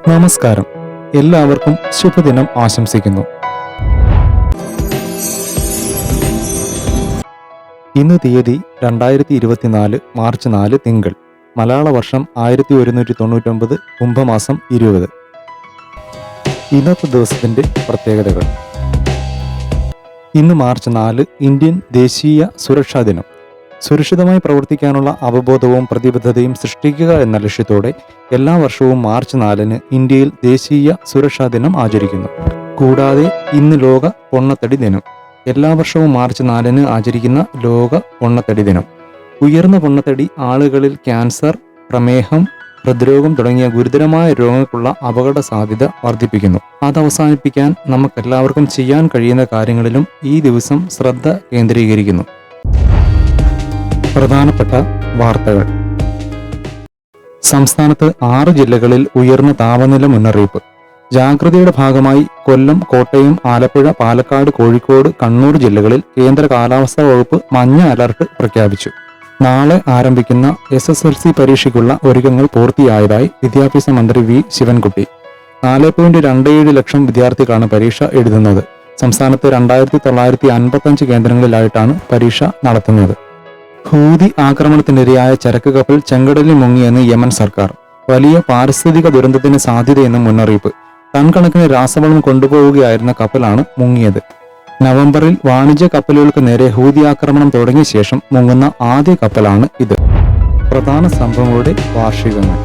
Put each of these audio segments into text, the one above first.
നമസ്കാരം. എല്ലാവർക്കും ശുഭദിനം ആശംസിക്കുന്നു. ഇന്ന് തീയതി 2024 മാർച്ച് 4 തിങ്കൾ. മലയാള വർഷം 1199 കുംഭമാസം 20. ഇന്നത്തെ ദിവസത്തിന്റെ പ്രത്യേകതകൾ. ഇന്ന് മാർച്ച് 4 ഇന്ത്യൻ ദേശീയ സുരക്ഷാ ദിനം. സുരക്ഷിതമായി പ്രവർത്തിക്കാനുള്ള അവബോധവും പ്രതിബദ്ധതയും സൃഷ്ടിക്കുക എന്ന ലക്ഷ്യത്തോടെ എല്ലാ വർഷവും മാർച്ച് 4 ഇന്ത്യയിൽ ദേശീയ സുരക്ഷാ ദിനം ആചരിക്കുന്നു. കൂടാതെ ഇന്ന് ലോക പൊണ്ണത്തടി ദിനം. എല്ലാ വർഷവും മാർച്ച് 4 ആചരിക്കുന്ന ലോക പൊണ്ണത്തടി ദിനം ഉയർന്ന പൊണ്ണത്തടി ആളുകളിൽ ക്യാൻസർ, പ്രമേഹം, ഹൃദ്രോഗം തുടങ്ങിയ ഗുരുതരമായ രോഗങ്ങൾക്കുള്ള അപകട സാധ്യത വർദ്ധിപ്പിക്കുന്നു. അത് അവസാനിപ്പിക്കാൻ നമുക്കെല്ലാവർക്കും ചെയ്യാൻ കഴിയുന്ന കാര്യങ്ങളിലും ഈ ദിവസം ശ്രദ്ധ കേന്ദ്രീകരിക്കുന്നു. പ്രധാനപ്പെട്ട വാർത്തകൾ. സംസ്ഥാനത്ത് 6 ജില്ലകളിൽ ഉയർന്ന താപനില മുന്നറിയിപ്പ്. ജാഗ്രതയുടെ ഭാഗമായി കൊല്ലം, കോട്ടയം, ആലപ്പുഴ, പാലക്കാട്, കോഴിക്കോട്, കണ്ണൂർ ജില്ലകളിൽ കേന്ദ്ര കാലാവസ്ഥാ വകുപ്പ് മഞ്ഞ അലർട്ട് പ്രഖ്യാപിച്ചു. നാളെ ആരംഭിക്കുന്ന SSLC പരീക്ഷയ്ക്കുള്ള ഒരുക്കങ്ങൾ പൂർത്തിയായതായി വിദ്യാഭ്യാസ മന്ത്രി വി ശിവൻകുട്ടി. 4.27 ലക്ഷം വിദ്യാർത്ഥികളാണ് പരീക്ഷ എഴുതുന്നത്. സംസ്ഥാനത്ത് 2955 കേന്ദ്രങ്ങളിലായിട്ടാണ് പരീക്ഷ നടത്തുന്നത്. ഹൂതി ആക്രമണത്തിനിരയായ ചരക്ക് കപ്പൽ ചെങ്കടലിൽ മുങ്ങിയെന്ന് യമൻ സർക്കാർ. വലിയ പാരിസ്ഥിതിക ദുരന്തത്തിന് സാധ്യതയെന്നും മുന്നറിയിപ്പ്. ടൺ കണക്കിന് രാസവളം കൊണ്ടുപോവുകയായിരുന്ന കപ്പലാണ് മുങ്ങിയത്. നവംബറിൽ വാണിജ്യ കപ്പലുകൾക്ക് നേരെ ഹൂതി ആക്രമണം തുടങ്ങിയ ശേഷം മുങ്ങുന്ന ആദ്യ കപ്പലാണ് ഇത്. പ്രധാന സംഭവങ്ങളുടെ വാർഷികങ്ങൾ.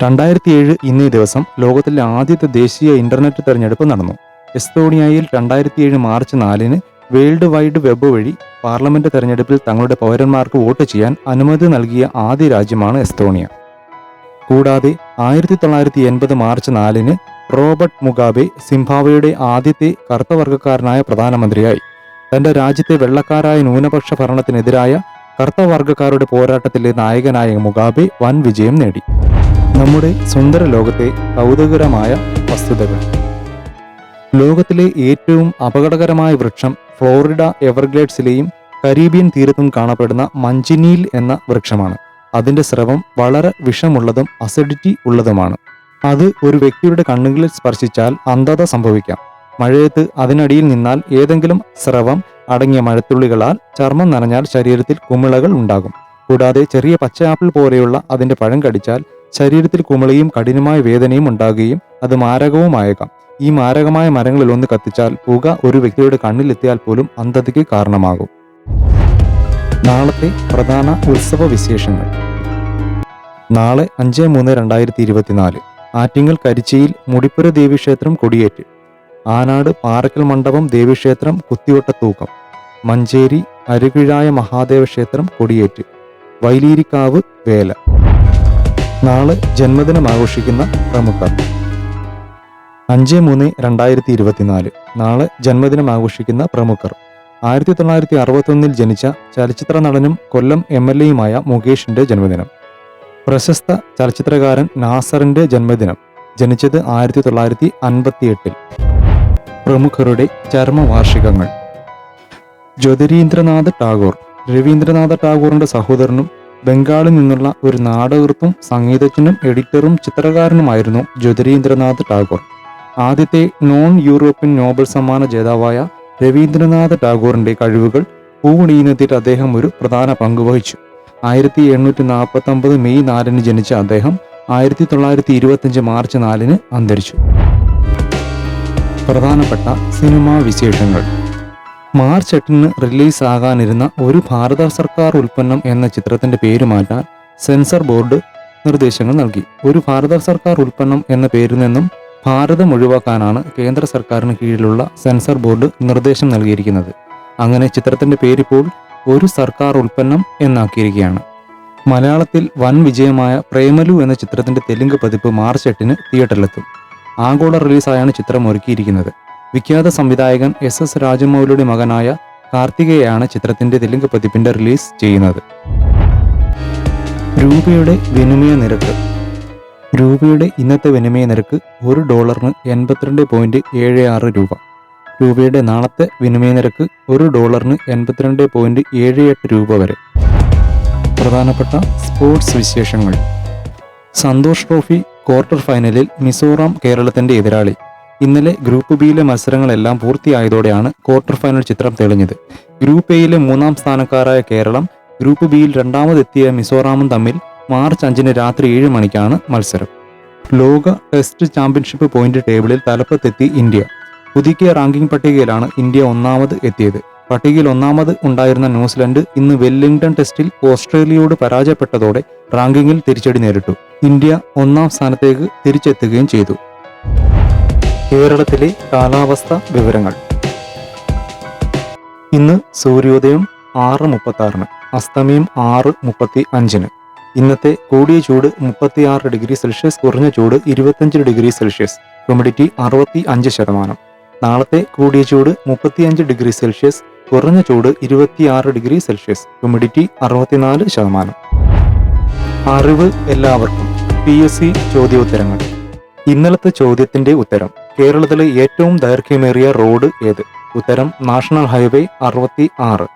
2007 ഇന്നേ ദിവസം ലോകത്തിലെ ആദ്യത്തെ ദേശീയ ഇന്റർനെറ്റ് തെരഞ്ഞെടുപ്പ് നടന്നു. എസ്തോണിയയിൽ 2007 മാർച്ച് 4 വേൾഡ് വൈഡ് വെബ് വഴി പാർലമെന്റ് തെരഞ്ഞെടുപ്പിൽ തങ്ങളുടെ പൗരന്മാർക്ക് വോട്ട് ചെയ്യാൻ അനുമതി നൽകിയ ആദ്യ രാജ്യമാണ് എസ്തോണിയ. കൂടാതെ 1980 മാർച്ച് 4 റോബർട്ട് മുഗാബെ സിംബാബ്വേയുടെ ആദ്യത്തെ കറുത്തവർഗക്കാരനായ പ്രധാനമന്ത്രിയായി. തന്റെ രാജ്യത്തെ വെള്ളക്കാരായ ന്യൂനപക്ഷ ഭരണത്തിനെതിരായ കറുത്തവർഗക്കാരുടെ പോരാട്ടത്തിലെ നായകനായ മുഗാബെ വൻ വിജയം നേടി. നമ്മുടെ സുന്ദര ലോകത്തെ കൗതുകകരമായ വസ്തുതകൾ. ലോകത്തിലെ ഏറ്റവും അപകടകരമായ വൃക്ഷം ഫ്ലോറിഡ എവർഗ്ലേഡ്സിലെയും കരീബിയൻ തീരത്തും കാണപ്പെടുന്ന മഞ്ചിനീൽ എന്ന വൃക്ഷമാണ്. അതിന്റെ സ്രവം വളരെ വിഷമുള്ളതും അസിഡിറ്റി ഉള്ളതുമാണ്. അത് ഒരു വ്യക്തിയുടെ കണ്ണുകളിൽ സ്പർശിച്ചാൽ അന്ധത സംഭവിക്കാം. മഴയത്ത് അതിനടിയിൽ നിന്നാൽ ഏതെങ്കിലും സ്രവം അടങ്ങിയ മഴത്തുള്ളികളാൽ ചർമ്മം നനഞ്ഞാൽ ശരീരത്തിൽ കുമിളകൾ ഉണ്ടാകും. കൂടാതെ ചെറിയ പച്ച ആപ്പിൾ പോലെയുള്ള അതിന്റെ പഴം കടിച്ചാൽ ശരീരത്തിൽ കുമിളയും കഠിനമായ വേദനയും ഉണ്ടാകുകയും അത് മാരകവുമായേക്കാം. ഈ മാരകമായ മരങ്ങളിൽ ഒന്ന് കത്തിച്ചാൽ പുക ഒരു വ്യക്തിയുടെ കണ്ണിലെത്തിയാൽ പോലും അന്ധതയ്ക്ക് കാരണമാകും. നാളത്തെ പ്രധാന ഉത്സവ വിശേഷങ്ങൾ. നാളെ 5/3/2024 ആറ്റിങ്ങൽ കരിച്ചിയിൽ മുടിപ്പുര ദേവീക്ഷേത്രം കൊടിയേറ്റ്. ആനാട് പാറക്കൽ മണ്ഡപം ദേവീക്ഷേത്രം കുത്തിവട്ടത്തൂക്കം. മഞ്ചേരി അരുകിഴായ മഹാദേവ ക്ഷേത്രം കൊടിയേറ്റ്. വൈലീരിക്കാവ് വേല. നാളെ ജന്മദിനം ആഘോഷിക്കുന്ന പ്രമുഖർ. 5/3/2024 നാളെ ജന്മദിനം ആഘോഷിക്കുന്ന പ്രമുഖർ. 1961 ജനിച്ച ചലച്ചിത്ര നടനും കൊല്ലം MLAയുമായ മുകേഷിന്റെ ജന്മദിനം. പ്രശസ്ത ചലച്ചിത്രകാരൻ നാസറിന്റെ ജന്മദിനം. ജനിച്ചത് 1958. പ്രമുഖരുടെ ചരമവാർഷികങ്ങൾ. ജ്യോതിരീന്ദ്രനാഥ് ടാഗോർ. രവീന്ദ്രനാഥ ടാഗോറിന്റെ സഹോദരനും ബംഗാളിൽ നിന്നുള്ള ഒരു നാടകൃത്തും സംഗീതജ്ഞനും എഡിറ്ററും ചിത്രകാരനുമായിരുന്നു ജ്യോതിരീന്ദ്രനാഥ് ടാഗോർ. ആദ്യത്തെ നോൺ യൂറോപ്യൻ നോബൽ സമ്മാന ജേതാവായ രവീന്ദ്രനാഥ ടാഗോറിന്റെ കഴിവുകൾ പൂണിയുന്നതിൽ അദ്ദേഹം ഒരു പ്രധാന പങ്ക് വഹിച്ചു. 1849 മെയ് 4 ജനിച്ച അദ്ദേഹം 1925 മാർച്ച് 4 അന്തരിച്ചു. പ്രധാനപ്പെട്ട സിനിമാ വിശേഷങ്ങൾ. മാർച്ച് 8 റിലീസ് ആകാനിരുന്ന ഒരു ഭാരത സർക്കാർ ഉൽപ്പന്നം എന്ന ചിത്രത്തിന്റെ പേര് മാറ്റാൻ സെൻസർ ബോർഡ് നിർദ്ദേശങ്ങൾ നൽകി. ഒരു ഭാരത സർക്കാർ ഉൽപ്പന്നം എന്ന പേരിൽ നിന്നും ഭാരതം ഒഴിവാക്കാനാണ് കേന്ദ്ര സർക്കാരിന് കീഴിലുള്ള സെൻസർ ബോർഡ് നിർദ്ദേശം നൽകിയിരിക്കുന്നത്. അങ്ങനെ ചിത്രത്തിന്റെ പേരിപ്പോൾ ഒരു സർക്കാർ ഉൽപ്പന്നം എന്നാക്കിയിരിക്കുകയാണ്. മലയാളത്തിൽ വൻ വിജയമായ പ്രേമലു എന്ന ചിത്രത്തിന്റെ തെലുങ്ക് പതിപ്പ് മാർച്ച് 8 തിയേറ്ററിലെത്തും. ആഗോള റിലീസായാണ് ചിത്രം ഒരുക്കിയിരിക്കുന്നത്. വിഖ്യാത സംവിധായകൻ SS രാജമൗലിയുടെ മകനായ കാർത്തികയാണ് ചിത്രത്തിന്റെ തെലുങ്ക് പതിപ്പിന്റെ റിലീസ് ചെയ്യുന്നത്. രൂപയുടെ വിനിമയ നിരക്ക്. രൂപയുടെ ഇന്നത്തെ വിനിമയ നിരക്ക് $1 82.76 രൂപ. രൂപയുടെ നാളത്തെ വിനിമയ നിരക്ക് $1 82.78 രൂപ വരെ. പ്രധാനപ്പെട്ട സ്പോർട്സ് വിശേഷങ്ങൾ. സന്തോഷ് ട്രോഫി ക്വാർട്ടർ ഫൈനലിൽ മിസോറാം കേരളത്തിന്റെ എതിരാളി. ഇന്നലെ ഗ്രൂപ്പ് ബിയിലെ മത്സരങ്ങളെല്ലാം പൂർത്തിയായതോടെയാണ് ക്വാർട്ടർ ഫൈനൽ ചിത്രം തെളിഞ്ഞത്. ഗ്രൂപ്പ് എയിലെ 3-ാം സ്ഥാനക്കാരായ കേരളം ഗ്രൂപ്പ് ബിയിൽ രണ്ടാമതെത്തിയ മിസോറാമും തമ്മിൽ മാർച്ച് 5 രാത്രി 7 മണിക്കാണ് മത്സരം. ലോക ടെസ്റ്റ് ചാമ്പ്യൻഷിപ്പ് പോയിന്റ് ടേബിളിൽ തലപ്പത്തെത്തി ഇന്ത്യ. പുതുക്കിയ റാങ്കിംഗ് പട്ടികയിലാണ് ഇന്ത്യ ഒന്നാമത് എത്തിയത്. പട്ടികയിൽ ഒന്നാമത് ഉണ്ടായിരുന്ന ന്യൂസിലൻഡ് ഇന്ന് വെല്ലിംഗ്ടൺ ടെസ്റ്റിൽ ഓസ്ട്രേലിയയോട് പരാജയപ്പെട്ടതോടെ റാങ്കിങ്ങിൽ തിരിച്ചടി നേരിട്ടു. ഇന്ത്യ 1-ാം സ്ഥാനത്തേക്ക് തിരിച്ചെത്തുകയും ചെയ്തു. കേരളത്തിലെ കാലാവസ്ഥ വിവരങ്ങൾ. ഇന്ന് സൂര്യോദയം 6:36, അസ്തമയം 6:35. ഇന്നത്തെ കൂടിയ ചൂട് 36°C, കുറഞ്ഞ ചൂട് 25°C, ഹ്യൂമിഡിറ്റി 65%. നാളത്തെ കൂടിയ ചൂട് 35°C, കുറഞ്ഞ ചൂട് 26°C, ഹ്യൂമിഡിറ്റി 64%. അറിവ് എല്ലാവർക്കും. PSC ചോദ്യോത്തരങ്ങൾ. ഇന്നലത്തെ ചോദ്യത്തിന്റെ ഉത്തരം: കേരളത്തിലെ ഏറ്റവും ദൈർഘ്യമേറിയ റോഡ് ഏത്? ഉത്തരം: നാഷണൽ ഹൈവേ 66.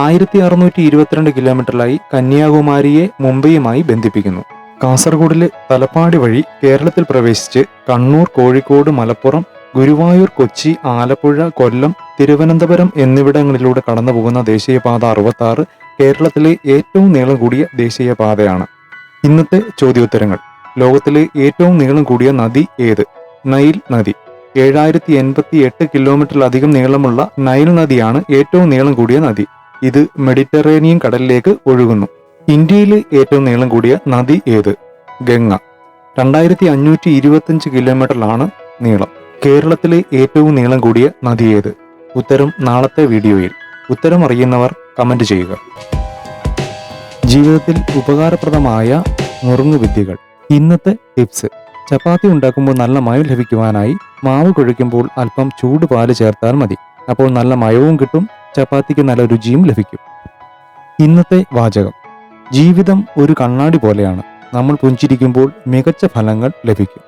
1622 കിലോമീറ്ററിലായി കന്യാകുമാരിയെ മുംബൈയുമായി ബന്ധിപ്പിക്കുന്നു. കാസർഗോഡിലെ തലപ്പാടി വഴി കേരളത്തിൽ പ്രവേശിച്ച് കണ്ണൂർ, കോഴിക്കോട്, മലപ്പുറം, ഗുരുവായൂർ, കൊച്ചി, ആലപ്പുഴ, കൊല്ലം, തിരുവനന്തപുരം എന്നിവിടങ്ങളിലൂടെ കടന്നുപോകുന്ന ദേശീയപാത 66 കേരളത്തിലെ ഏറ്റവും നീളം കൂടിയ ദേശീയപാതയാണ്. ഇന്നത്തെ ചോദ്യോത്തരങ്ങൾ: ലോകത്തിലെ ഏറ്റവും നീളം കൂടിയ നദി ഏത്? നൈൽ നദി. 7088 കിലോമീറ്ററിലധികം നീളമുള്ള നൈൽ നദിയാണ് ഏറ്റവും നീളം കൂടിയ നദി. ഇത് മെഡിറ്ററേനിയൻ കടലിലേക്ക് ഒഴുകുന്നു. ഇന്ത്യയിലെ ഏറ്റവും നീളം കൂടിയ നദി ഏത്? ഗംഗ. 2525 കിലോമീറ്ററിലാണ് നീളം. കേരളത്തിലെ ഏറ്റവും നീളം കൂടിയ നദി ഏത്? ഉത്തരം നാളത്തെ വീഡിയോയിൽ. ഉത്തരം അറിയുന്നവർ കമന്റ് ചെയ്യുക. ജീവിതത്തിൽ ഉപകാരപ്രദമായ നുറുങ്ങു വിദ്യകൾ. ഇന്നത്തെ ടിപ്സ്: ചപ്പാത്തി ഉണ്ടാക്കുമ്പോൾ നല്ല മയം ലഭിക്കുവാനായി മാവ് കുഴയ്ക്കുമ്പോൾ അല്പം ചൂടുപാല് ചേർത്താൽ മതി. അപ്പോൾ നല്ല മയവും കിട്ടും, ചപ്പാത്തിക്ക് നല്ല രുചിയും ലഭിക്കും. ഇന്നത്തെ വാചകം: ജീവിതം ഒരു കണ്ണാടി പോലെയാണ്, നമ്മൾ പുഞ്ചിരിക്കുമ്പോൾ മികച്ച ഫലങ്ങൾ ലഭിക്കും.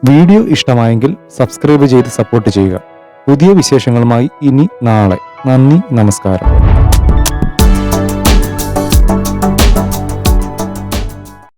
വീഡിയോ ഇഷ്ടമായെങ്കിൽ സബ്സ്ക്രൈബ് ചെയ്ത് സപ്പോർട്ട് ചെയ്യുക. പുതിയ വിശേഷങ്ങളുമായി ഇനി നാളെ. നന്ദി, നമസ്കാരം.